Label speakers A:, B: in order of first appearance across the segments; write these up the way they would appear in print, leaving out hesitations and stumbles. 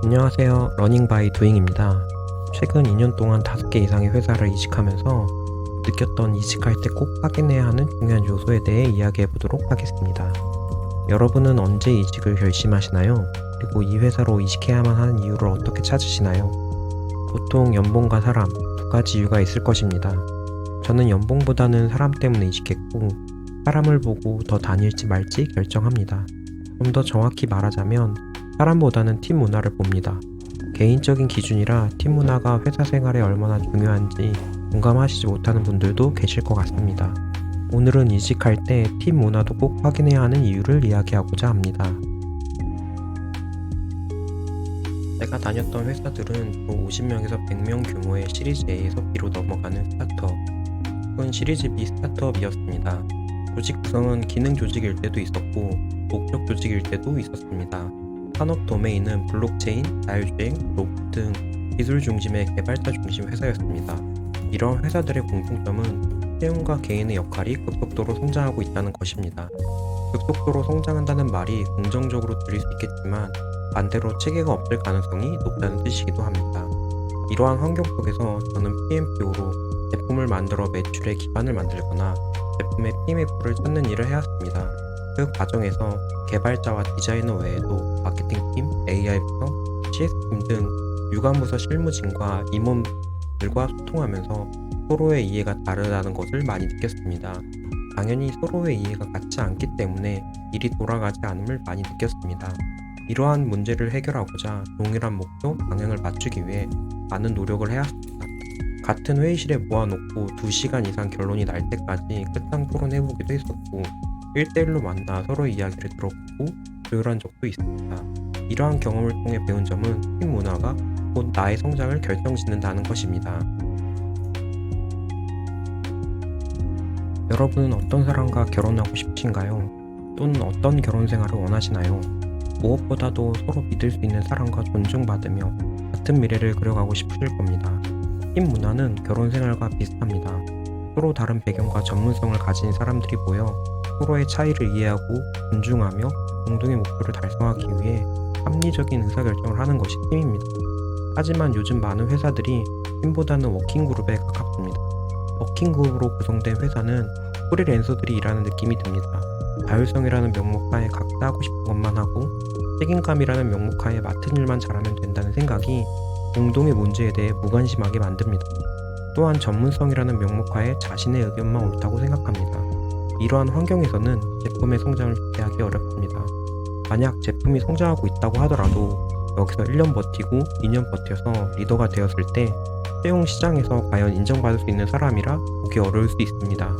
A: 안녕하세요. 러닝 바이 두잉입니다. 최근 2년 동안 5개 이상의 회사를 이직하면서 느꼈던 이직할 때 꼭 확인해야 하는 중요한 요소에 대해 이야기해 보도록 하겠습니다. 여러분은 언제 이직을 결심하시나요? 그리고 이 회사로 이직해야만 하는 이유를 어떻게 찾으시나요? 보통 연봉과 사람, 두 가지 이유가 있을 것입니다. 저는 연봉보다는 사람 때문에 이직했고, 사람을 보고 더 다닐지 말지 결정합니다. 좀 더 정확히 말하자면 사람보다는 팀 문화를 봅니다. 개인적인 기준이라 팀 문화가 회사 생활에 얼마나 중요한지 공감하시지 못하는 분들도 계실 것 같습니다. 오늘은 이직할 때 팀 문화도 꼭 확인해야 하는 이유를 이야기하고자 합니다. 제가 다녔던 회사들은 주 50명에서 100명 규모의 시리즈 A에서 B로 넘어가는 스타트업, 혹은 시리즈 B 스타트업이었습니다. 조직 구성은 기능 조직일 때도 있었고 목적 조직일 때도 있었습니다. 산업 도메인은 블록체인, 자율주행, 로봇 등 기술 중심의 개발자 중심 회사였습니다. 이런 회사들의 공통점은 채용과 개인의 역할이 급속도로 성장하고 있다는 것입니다. 급속도로 성장한다는 말이 긍정적으로 들릴 수 있겠지만 반대로 체계가 없을 가능성이 높다는 뜻이기도 합니다. 이러한 환경 속에서 저는 PMPO로 제품을 만들어 매출의 기반을 만들거나 제품의 PMF를 찾는 일을 해왔습니다. 그 과정에서 개발자와 디자이너 외에도 마케팅팀, AI부서, CS팀 등 유관부서 실무진과 임원들과 소통하면서 서로의 이해가 다르다는 것을 많이 느꼈습니다. 당연히 서로의 이해가 같지 않기 때문에 일이 돌아가지 않음을 많이 느꼈습니다. 이러한 문제를 해결하고자 동일한 목표, 방향을 맞추기 위해 많은 노력을 해왔습니다. 같은 회의실에 모아놓고 2시간 이상 결론이 날 때까지 끝장 토론해보기도 했었고 1대1로 만나 서로의 이야기를 들어보고 조율한 적도 있습니다. 이러한 경험을 통해 배운 점은 팀 문화가 곧 나의 성장을 결정짓는다는 것입니다. 여러분은 어떤 사람과 결혼하고 싶으신가요? 또는 어떤 결혼 생활을 원하시나요? 무엇보다도 서로 믿을 수 있는 사람과 존중받으며 같은 미래를 그려가고 싶으실 겁니다. 팀 문화는 결혼 생활과 비슷합니다. 서로 다른 배경과 전문성을 가진 사람들이 모여 서로의 차이를 이해하고 존중하며 공동의 목표를 달성하기 위해 합리적인 의사결정을 하는 것이 팀입니다. 하지만 요즘 많은 회사들이 팀보다는 워킹그룹에 가깝습니다. 워킹그룹으로 구성된 회사는 프리랜서들이 일하는 느낌이 듭니다. 자율성이라는 명목하에 각자 하고 싶은 것만 하고 책임감이라는 명목하에 맡은 일만 잘하면 된다는 생각이 공동의 문제에 대해 무관심하게 만듭니다. 또한 전문성이라는 명목하에 자신의 의견만 옳다고 생각합니다. 이러한 환경에서는 제품의 성장을 기대하기 어렵습니다. 만약 제품이 성장하고 있다고 하더라도 여기서 1년 버티고 2년 버텨서 리더가 되었을 때 채용 시장에서 과연 인정받을 수 있는 사람이라 보기 어려울 수 있습니다.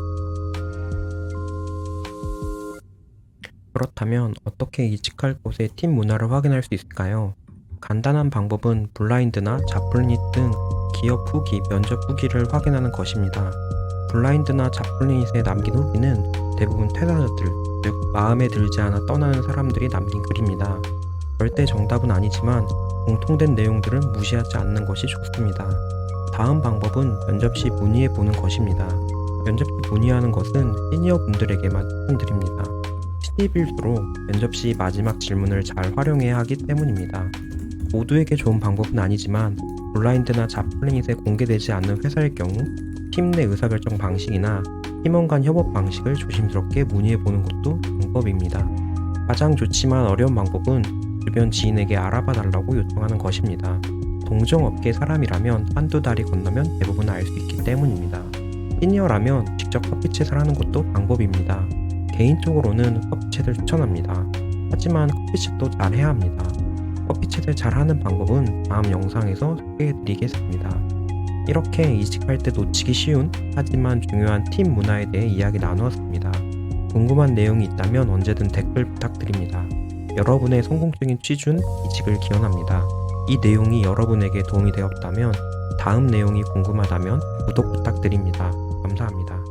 A: 그렇다면 어떻게 이직할 곳의 팀 문화를 확인할 수 있을까요? 간단한 방법은 블라인드나 자플릿 등 기업 후기, 면접 후기를 확인하는 것입니다. 블라인드나 자플릿에 남긴 후기는 대부분 퇴사자들, 즉 마음에 들지 않아 떠나는 사람들이 남긴 글입니다. 절대 정답은 아니지만 공통된 내용들은 무시하지 않는 것이 좋습니다. 다음 방법은 면접 시 문의해 보는 것입니다. 면접 시 문의하는 것은 시니어 분들에게만 추천드립니다. 신입일수록 면접 시 마지막 질문을 잘 활용해야 하기 때문입니다. 모두에게 좋은 방법은 아니지만 블라인드나 자플릿에 공개되지 않는 회사일 경우 팀 내 의사결정 방식이나 팀원 간 협업 방식을 조심스럽게 문의해보는 것도 방법입니다. 가장 좋지만 어려운 방법은 주변 지인에게 알아봐 달라고 요청하는 것입니다. 동종업계 사람이라면 한두 달이 건너면 대부분 알 수 있기 때문입니다. 시니어라면 직접 커피챗을 하는 것도 방법입니다. 개인적으로는 커피챗을 추천합니다. 하지만 커피챗도 잘 해야 합니다. 커피챗을 잘 하는 방법은 다음 영상에서 소개해드리겠습니다. 이렇게 이직할 때 놓치기 쉬운 하지만 중요한 팀 문화에 대해 이야기 나누었습니다. 궁금한 내용이 있다면 언제든 댓글 부탁드립니다. 여러분의 성공적인 취준, 이직을 기원합니다. 이 내용이 여러분에게 도움이 되었다면 다음 내용이 궁금하다면 구독 부탁드립니다. 감사합니다.